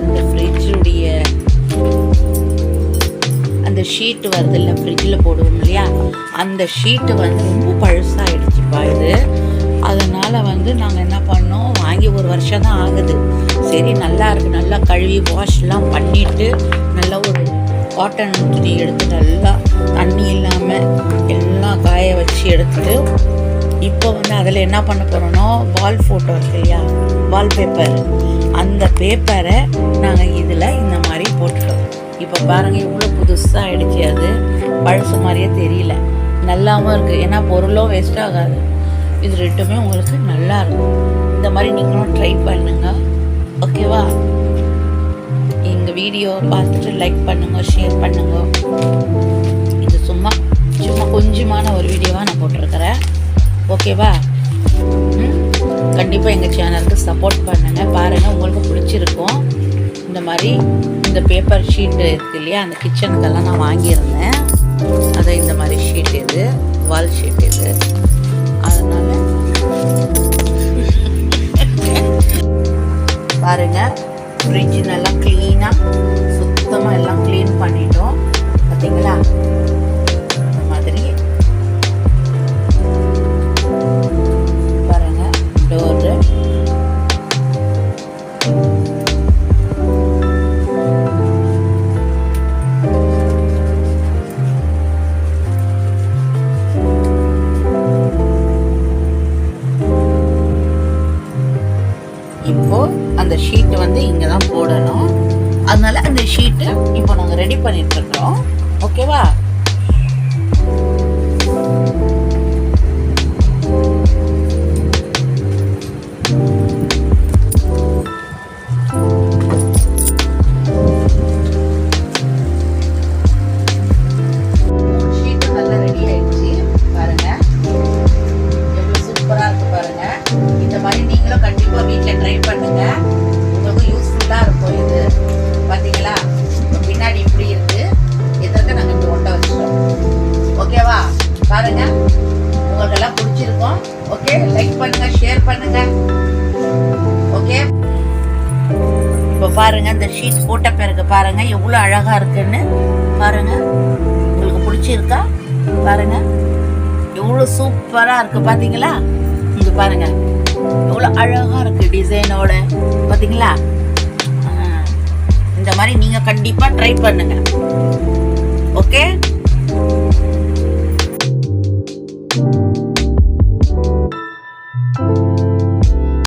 இந்த ஃப்ரிட்ஜுடைய அந்த ஷீட்டு வருது இல்லை, ஃப்ரிட்ஜில் போடுவோம் இல்லையா, அந்த ஷீட்டு வந்து ரொம்ப பழசாகிடுச்சுப்பா இது. அதனால் வந்து நாங்கள் என்ன பண்ணோம், வாங்கி ஒரு வருஷம் தான் ஆகுது. சரி நல்லா இருக்குது, நல்லா கழுவி வாஷ்லாம் பண்ணிவிட்டு நல்லா ஒரு காட்டன் துணி எடுத்து நல்லா தண்ணி இல்லாமல் எல்லாம் காய வச்சு எடுத்துட்டு இப்போ வந்து அதில் என்ன பண்ண போகிறோன்னா, வால் ஃபோட்டோ இருக்கு இல்லையா, வால்பேப்பர், அந்த பேப்பரை நாங்கள் இதில் இந்த மாதிரி போட்டுட்டோம். இப்போ பாருங்கள் எவ்வளோ புதுசாக ஆகிடுச்சி, அது பழசு மாதிரியே தெரியல, நல்லாவும் இருக்குது. ஏன்னா பொருளும் வேஸ்ட் ஆகாது. இது ரெண்டுமே உங்களுக்கு நல்லா இருக்கும். இந்த மாதிரி நீங்களும் ட்ரை பண்ணுங்க, ஓகேவா? எங்கள் வீடியோ பார்த்துட்டு லைக் பண்ணுங்க, ஷேர் பண்ணுங்க. இது சும்மா கொஞ்சமான ஒரு வீடியோவாக நான் போட்டிருக்கிறேன், ஓகேவா? கண்டிப்பாக எங்கள் சேனலுக்கு சப்போர்ட் பண்ணுங்கள். பாருங்கள், உங்களுக்கு பிடிச்சிருக்கும். இந்த மாதிரி இந்த பேப்பர் ஷீட்டு இருக்குது இல்லையா, அந்த கிச்சனுக்கெல்லாம் நான் வாங்கியிருந்தேன். அதை இந்த மாதிரி ஷீட் இது வால் ஷீட் இது. அதனால் பாருங்கள், ஃப்ரிட்ஜ் நல்லா க்ளீனாக சுத்தமாக எல்லாம் க்ளீன் பண்ணிட்டோம். பார்த்தீங்களா? இந்த மாதிரி பாருங்கள், டோரு இப்போ அந்த ஷீட்டு வந்து இங்கே தான் போடணும். அதனால அந்த ஷீட்டை இப்போ நாங்கள் ரெடி பண்ணிட்டு இருக்கிறோம், ஓகேவா? ஷீட்டு நல்லா ரெடி ஆயிடுச்சு. பாருங்க எவ்வளோ சூப்பராக இருக்கு பாருங்க. இந்த மாதிரி நீங்களும் கண்டிப்பாக வீட்டில் ட்ரை பண்ணுங்க, உங்களுக்கு யூஸ்ஃபுல்லாக இருக்கும் இது. பார்த்தீங்களா, பின்னாடி இப்படி இருக்கு, எதற்கு நாங்கள் இப்படி ஒட்ட வச்சிட்டோம், ஓகேவா? பாருங்க, உங்களுக்கெல்லாம் பிடிச்சிருக்கும். ஓகே, லைக் பண்ணுங்க, ஷேர் பண்ணுங்க, ஓகே? இப்போ பாருங்க, இந்த ஷீட் போட்ட பிறகு பாருங்க எவ்வளோ அழகா இருக்குன்னு பாருங்க. உங்களுக்கு பிடிச்சிருக்கா? பாருங்க எவ்வளோ சூப்பராக இருக்கு, பார்த்தீங்களா? இங்கே பாருங்க எவ்வளோ அழகாக இருக்குது டிசைனோட, பார்த்தீங்களா? இந்த மாதிரி நீங்கள் கண்டிப்பாக ட்ரை பண்ணுங்கள், ஓகே?